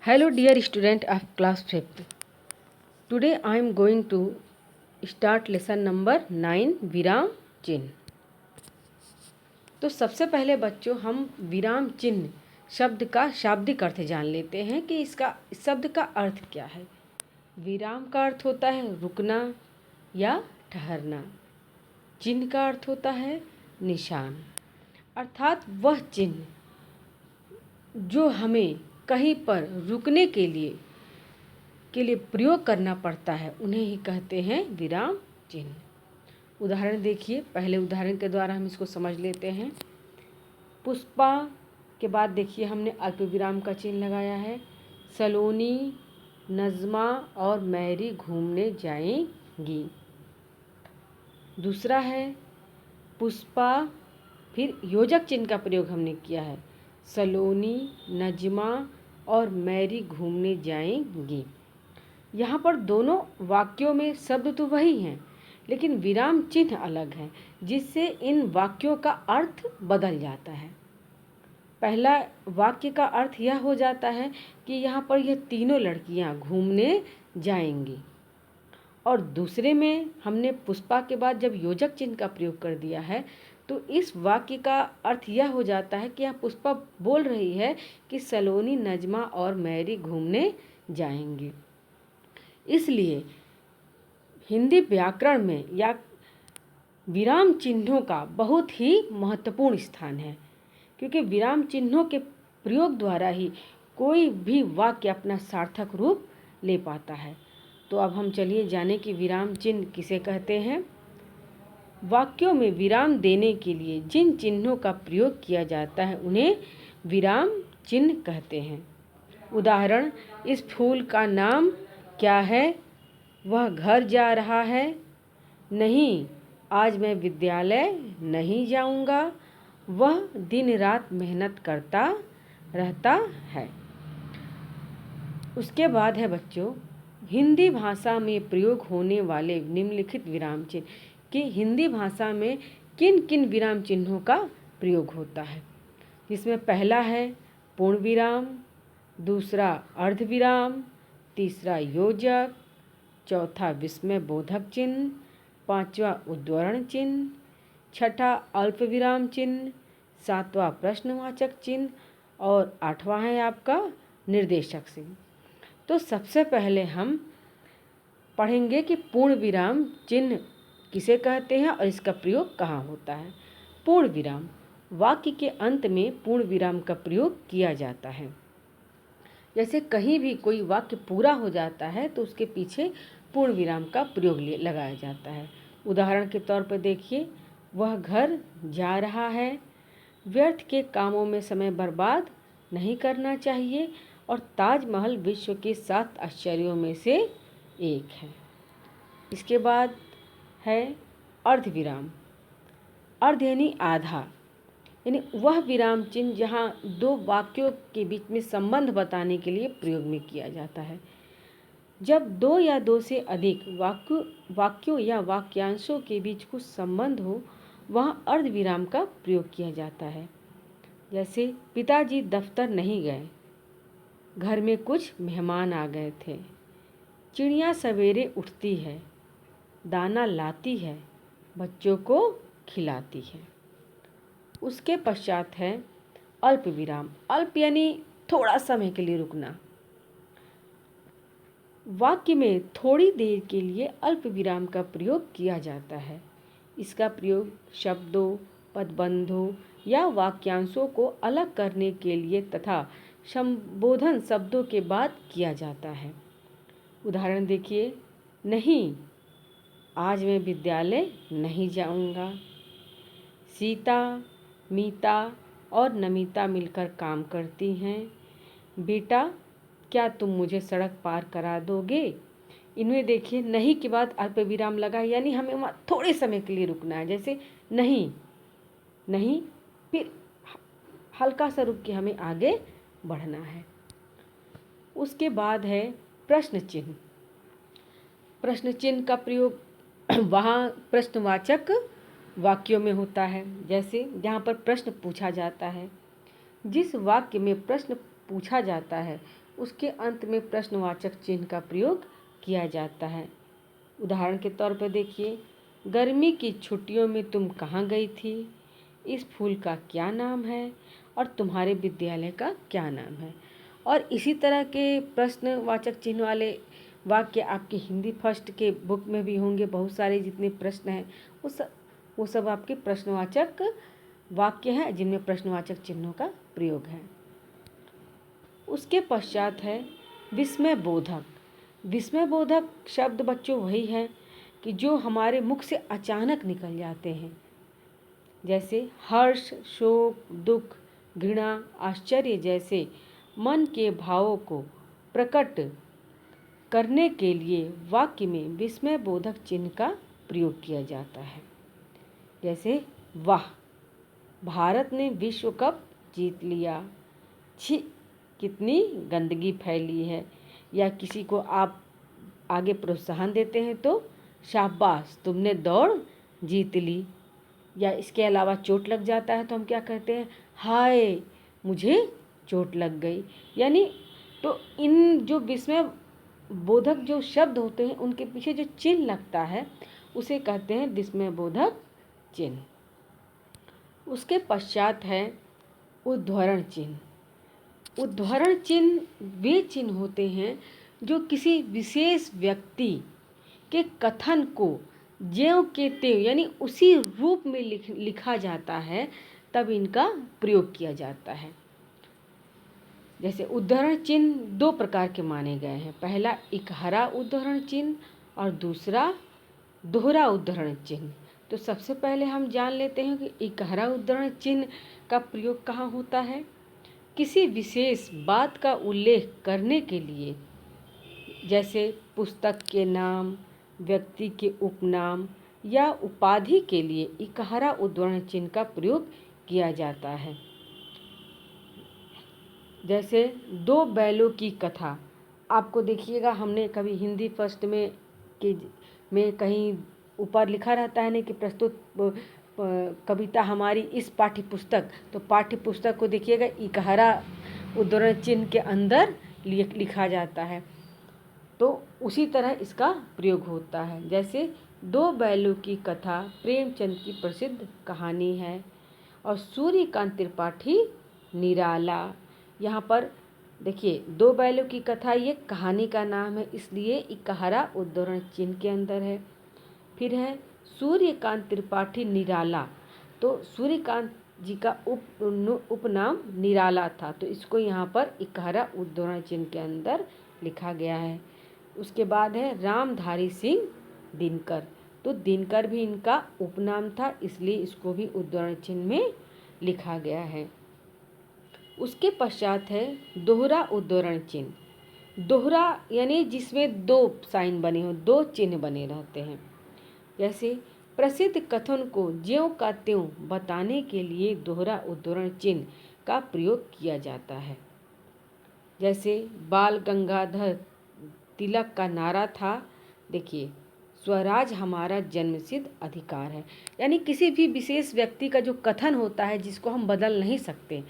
Hello dear student of class 5th. Today I am going to start lesson number 9 विराम चिन्ह। तो सबसे पहले बच्चों हम विराम चिन्ह शब्द का शाब्दिक अर्थ जान लेते हैं कि इसका शब्द का अर्थ क्या है। विराम का अर्थ होता है रुकना या ठहरना। चिन्ह का अर्थ होता है निशान, अर्थात वह चिन्ह जो हमें कहीं पर रुकने के लिए प्रयोग करना पड़ता है, उन्हें ही कहते हैं विराम चिन्ह। उदाहरण देखिए, पहले उदाहरण के द्वारा हम इसको समझ लेते हैं। पुष्पा के बाद देखिए हमने अल्प विराम का चिन्ह लगाया है। सलोनी, नज़मा और मैरी घूमने जाएंगी। दूसरा है पुष्पा, फिर योजक चिन्ह का प्रयोग हमने किया है। सलोनी, नज़मा और मैरी घूमने जाएंगी। यहाँ पर दोनों वाक्यों में शब्द तो वही हैं, लेकिन विराम चिन्ह अलग है, जिससे इन वाक्यों का अर्थ बदल जाता है। पहला वाक्य का अर्थ यह हो जाता है कि यहाँ पर यह तीनों लड़कियाँ घूमने जाएंगी, और दूसरे में हमने पुष्पा के बाद जब योजक चिन्ह का प्रयोग कर दिया है, तो इस वाक्य का अर्थ यह हो जाता है कि यह पुष्पा बोल रही है कि सलोनी, नज़मा और मैरी घूमने जाएंगी। इसलिए हिंदी व्याकरण में या विराम चिन्हों का बहुत ही महत्वपूर्ण स्थान है, क्योंकि विराम चिन्हों के प्रयोग द्वारा ही कोई भी वाक्य अपना सार्थक रूप ले पाता है। तो अब हम चलिए जाने कि विराम चिन्ह किसे कहते हैं। वाक्यों में विराम देने के लिए जिन चिन्हों का प्रयोग किया जाता है उन्हें विराम चिन्ह कहते हैं। उदाहरण, इस फूल का नाम क्या है? वह घर जा रहा है। नहीं, आज मैं विद्यालय नहीं जाऊंगा। वह दिन रात मेहनत करता रहता है। उसके बाद है बच्चों, हिंदी भाषा में प्रयोग होने वाले निम्नलिखित विराम चिन्ह कि हिंदी भाषा में किन किन विराम चिन्हों का प्रयोग होता है। जिसमें पहला है पूर्ण विराम, दूसरा अर्ध विराम, तीसरा योजक, चौथा विस्मय बोधक चिन्ह, पांचवा उद्धरण चिन्ह, छठा अल्प विराम चिन्ह, सातवां प्रश्नवाचक चिन्ह और आठवां है आपका निर्देशक चिन्ह। तो सबसे पहले हम पढ़ेंगे कि पूर्ण विराम चिन्ह किसे कहते हैं और इसका प्रयोग कहाँ होता है। पूर्ण विराम, वाक्य के अंत में पूर्ण विराम का प्रयोग किया जाता है। जैसे कहीं भी कोई वाक्य पूरा हो जाता है तो उसके पीछे पूर्ण विराम का प्रयोग लगाया जाता है। उदाहरण के तौर पर देखिए, वह घर जा रहा है। व्यर्थ के कामों में समय बर्बाद नहीं करना चाहिए और ताजमहल विश्व के 7 आश्चर्यों में से एक है। इसके बाद है अर्ध विराम। अर्ध यानी आधा, यानी वह विराम चिन्ह जहाँ दो वाक्यों के बीच में संबंध बताने के लिए प्रयोग में किया जाता है। जब दो या दो से अधिक वाक्यों या वाक्यांशों के बीच कुछ संबंध हो, वहाँ अर्ध विराम का प्रयोग किया जाता है। जैसे पिताजी दफ्तर नहीं गए, घर में कुछ मेहमान आ गए थे। चिड़िया सवेरे उठती है, दाना लाती है, बच्चों को खिलाती है। उसके पश्चात है अल्प विराम। अल्प यानी थोड़ा समय के लिए रुकना। वाक्य में थोड़ी देर के लिए अल्प विराम का प्रयोग किया जाता है। इसका प्रयोग शब्दों, पदबंधों या वाक्यांशों को अलग करने के लिए तथा संबोधन शब्दों के बाद किया जाता है। उदाहरण देखिए, नहीं, आज मैं विद्यालय नहीं जाऊंगा। सीता, मीता और नमिता मिलकर काम करती हैं। बेटा, क्या तुम मुझे सड़क पार करा दोगे? इनमें देखिए नहीं के बाद अल्प विराम लगा, यानी हमें वहाँ थोड़े समय के लिए रुकना है। जैसे नहीं, नहीं, फिर हल्का सा रुक के हमें आगे बढ़ना है। उसके बाद है प्रश्न चिन्ह। प्रश्न चिन्ह का प्रयोग वहाँ प्रश्नवाचक वाक्यों में होता है। जैसे जहाँ पर प्रश्न पूछा जाता है, जिस वाक्य में प्रश्न पूछा जाता है उसके अंत में प्रश्नवाचक चिन्ह का प्रयोग किया जाता है। उदाहरण के तौर पर देखिए, गर्मी की छुट्टियों में तुम कहाँ गई थी, इस फूल का क्या नाम है और तुम्हारे विद्यालय का क्या नाम है। और इसी तरह के प्रश्नवाचक चिन्ह वाले वाक्य आपके हिंदी फर्स्ट के बुक में भी होंगे। बहुत सारे जितने प्रश्न हैं वो सब आपके प्रश्नवाचक वाक्य हैं जिनमें प्रश्नवाचक चिन्हों का प्रयोग है। उसके पश्चात है विस्मयबोधक। विस्मयबोधक शब्द बच्चों वही है कि जो हमारे मुख से अचानक निकल जाते हैं, जैसे हर्ष, शोक, दुख, घृणा, आश्चर्य जैसे मन के भावों को प्रकट करने के लिए वाक्य में विस्मयबोधक चिन्ह का प्रयोग किया जाता है। जैसे वाह, भारत ने विश्व कप जीत लिया, छी कितनी गंदगी फैली है। या किसी को आप आगे प्रोत्साहन देते हैं तो शाबाश, तुमने दौड़ जीत ली। या इसके अलावा चोट लग जाता है तो हम क्या कहते हैं, हाय मुझे चोट लग गई। यानी तो इन जो विस्मय बोधक जो शब्द होते हैं उनके पीछे जो चिन्ह लगता है उसे कहते हैं विस्मय बोधक चिन्ह। उसके पश्चात है उद्धरण चिन्ह। उद्धरण चिन्ह वे चिन्ह होते हैं जो किसी विशेष व्यक्ति के कथन को ज्यों के त्यों यानी उसी रूप में लिखा जाता है, तब इनका प्रयोग किया जाता है। जैसे उद्धरण चिन्ह दो प्रकार के माने गए हैं, पहला इकहरा उद्धरण चिन्ह और दूसरा दोहरा उद्धरण चिन्ह। तो सबसे पहले हम जान लेते हैं कि इकहरा उद्धरण चिन्ह का प्रयोग कहाँ होता है। किसी विशेष बात का उल्लेख करने के लिए, जैसे पुस्तक के नाम, व्यक्ति के उपनाम या उपाधि के लिए इकहरा उद्धरण चिन्ह का प्रयोग किया जाता है। जैसे दो बैलों की कथा, आपको देखिएगा हमने कभी हिंदी फर्स्ट में कहीं ऊपर लिखा रहता है ना कि प्रस्तुत कविता हमारी इस पाठ्य पुस्तक, तो पाठ्य पुस्तक को देखिएगा इकहरा उद्धरण चिन्ह के अंदर लिखा जाता है। तो उसी तरह इसका प्रयोग होता है। जैसे दो बैलों की कथा प्रेमचंद की प्रसिद्ध कहानी है और सूर्यकांत त्रिपाठी निराला। यहाँ पर देखिए दो बैलों की कथा ये कहानी का नाम है, इसलिए इकहरा उद्धरण चिन्ह के अंदर है। फिर है सूर्यकांत त्रिपाठी निराला, तो सूर्यकांत जी का उपनाम निराला था, तो इसको यहाँ पर इकहरा उद्धरण चिन्ह के अंदर लिखा गया है। उसके बाद है रामधारी सिंह दिनकर, तो दिनकर भी इनका उपनाम था, इसलिए इसको भी उद्धरण चिन्ह में लिखा गया है। उसके पश्चात है दोहरा उद्धरण चिन्ह। दोहरा यानी जिसमें दो साइन बने हो, दो चिन्ह बने रहते हैं। जैसे प्रसिद्ध कथन को ज्यों का त्यों बताने के लिए दोहरा उद्धरण चिन्ह का प्रयोग किया जाता है। जैसे बाल गंगाधर तिलक का नारा था, देखिए स्वराज हमारा जन्मसिद्ध अधिकार है। यानी किसी भी विशेष व्यक्ति का जो कथन होता है जिसको हम बदल नहीं सकते,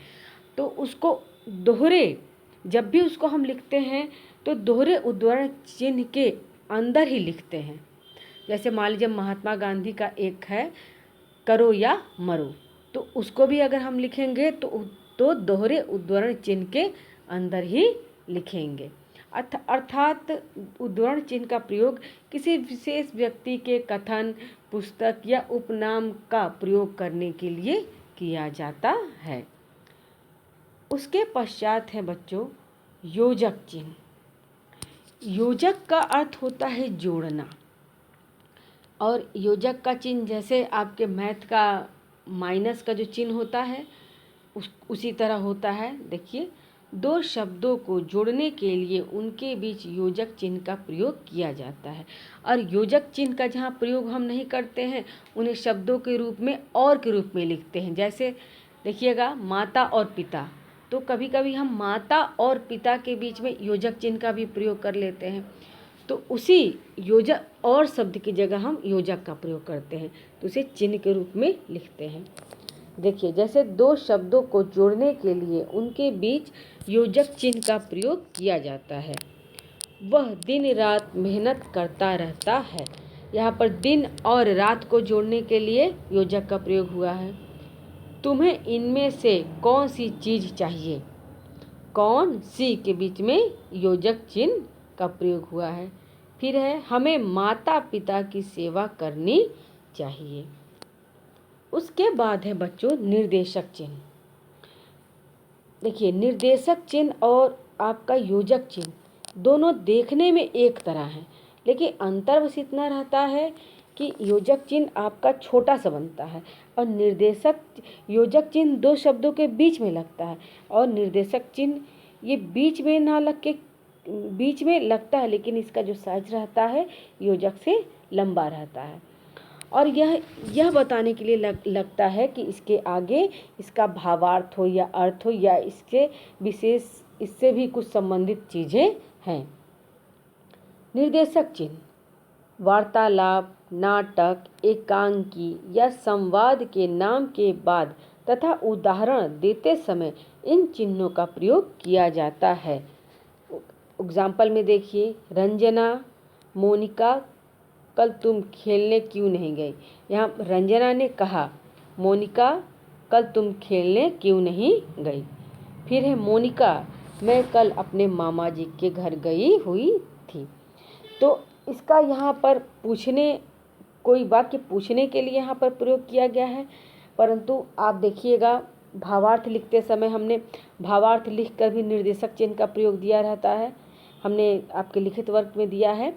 तो उसको दोहरे जब भी उसको हम लिखते हैं तो दोहरे उद्धरण चिन्ह के अंदर ही लिखते हैं। जैसे मान लीजिए महात्मा गांधी का एक है करो या मरो, तो उसको भी अगर हम लिखेंगे तो दोहरे उद्धरण चिन्ह के अंदर ही लिखेंगे। अर्थात उद्धरण चिन्ह का प्रयोग किसी विशेष व्यक्ति के कथन, पुस्तक या उपनाम का प्रयोग करने के लिए किया जाता है। उसके पश्चात है बच्चों योजक चिन्ह। योजक का अर्थ होता है जोड़ना, और योजक का चिन्ह जैसे आपके मैथ का माइनस का जो चिन्ह होता है उसी तरह होता है। देखिए दो शब्दों को जोड़ने के लिए उनके बीच योजक चिन्ह का प्रयोग किया जाता है, और योजक चिन्ह का जहाँ प्रयोग हम नहीं करते हैं उन्हें शब्दों के रूप में और के रूप में लिखते हैं। जैसे देखिएगा माता और पिता, तो कभी कभी हम माता और पिता के बीच में योजक चिन्ह का भी प्रयोग कर लेते हैं, तो उसी योजक और शब्द की जगह हम योजक का प्रयोग करते हैं, तो उसे चिन्ह के रूप में लिखते हैं। देखिए, जैसे दो शब्दों को जोड़ने के लिए उनके बीच योजक चिन्ह का प्रयोग किया जाता है। वह दिन रात मेहनत करता रहता है। यहाँ पर दिन और रात को जोड़ने के लिए योजक का प्रयोग हुआ है। तुम्हें इनमें से कौन सी चीज़ चाहिए? कौन सी के बीच में योजक चिन्ह का प्रयोग हुआ है। फिर है हमें माता पिता की सेवा करनी चाहिए। उसके बाद है बच्चों निर्देशक चिन्ह। देखिए, निर्देशक चिन्ह और आपका योजक चिन्ह दोनों देखने में एक तरह हैं, लेकिन अंतर बस इतना रहता है कि योजक चिन्ह आपका छोटा सा बनता है और योजक चिन्ह दो शब्दों के बीच में लगता है, और निर्देशक चिन्ह ये बीच में ना लग के बीच में लगता है, लेकिन इसका जो साइज रहता है योजक से लंबा रहता है। और यह बताने के लिए लगता है कि इसके आगे इसका भावार्थ हो या अर्थ हो या इससे भी कुछ संबंधित चीज़ें हैं। निर्देशक चिन्ह वार्तालाप, नाटक, एकांकी या संवाद के नाम के बाद तथा उदाहरण देते समय इन चिन्हों का प्रयोग किया जाता है। एग्जाम्पल में देखिए, रंजना, मोनिका कल तुम खेलने क्यों नहीं गई। यहाँ रंजना ने कहा, मोनिका कल तुम खेलने क्यों नहीं गई। फिर है मोनिका, मैं कल अपने मामा जी के घर गई हुई थी। तो इसका यहाँ पर कोई वाक्य पूछने के लिए यहाँ पर प्रयोग किया गया है, परंतु आप देखिएगा भावार्थ लिखते समय हमने भावार्थ लिखकर भी निर्देशक चिन्ह का प्रयोग दिया रहता है, हमने आपके लिखित वर्ग में दिया है।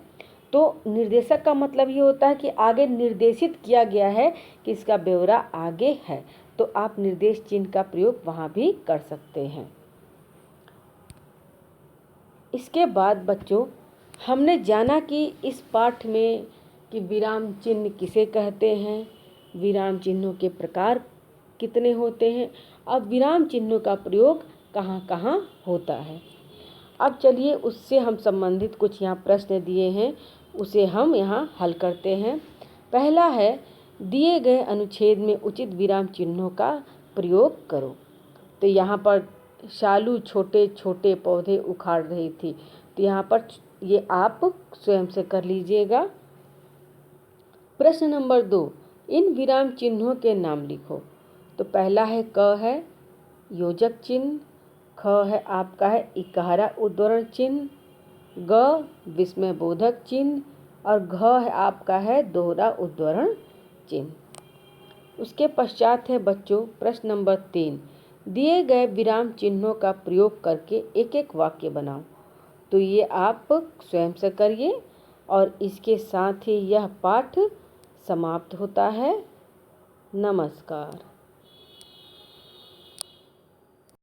तो निर्देशक का मतलब ये होता है कि आगे निर्देशित किया गया है कि इसका ब्यौरा आगे है, तो आप निर्देश चिन्ह का प्रयोग वहाँ भी कर सकते हैं। इसके बाद बच्चों हमने जाना कि इस पाठ में कि विराम चिन्ह किसे कहते हैं, विराम चिन्हों के प्रकार कितने होते हैं, अब विराम चिन्हों का प्रयोग कहाँ कहाँ होता है। अब चलिए उससे हम संबंधित कुछ यहाँ प्रश्न दिए हैं, उसे हम यहाँ हल करते हैं। पहला है, दिए गए अनुच्छेद में उचित विराम चिन्हों का प्रयोग करो। तो यहाँ पर शालू छोटे छोटे पौधे उखाड़ रही थी, तो यहाँ पर ये आप स्वयं से कर लीजिएगा। प्रश्न नंबर 2, इन विराम चिन्हों के नाम लिखो। तो पहला है क है योजक चिन्ह, ख है आपका है इकहरा उद्धरण चिन्ह, ग विस्मयबोधक चिन्ह और घ है आपका है दोहरा उद्धरण चिन्ह। उसके पश्चात है बच्चों प्रश्न नंबर 3, दिए गए विराम चिन्हों का प्रयोग करके एक एक वाक्य बनाओ। तो ये आप स्वयं से करिए और इसके साथ ही यह पाठ समाप्त होता है। नमस्कार।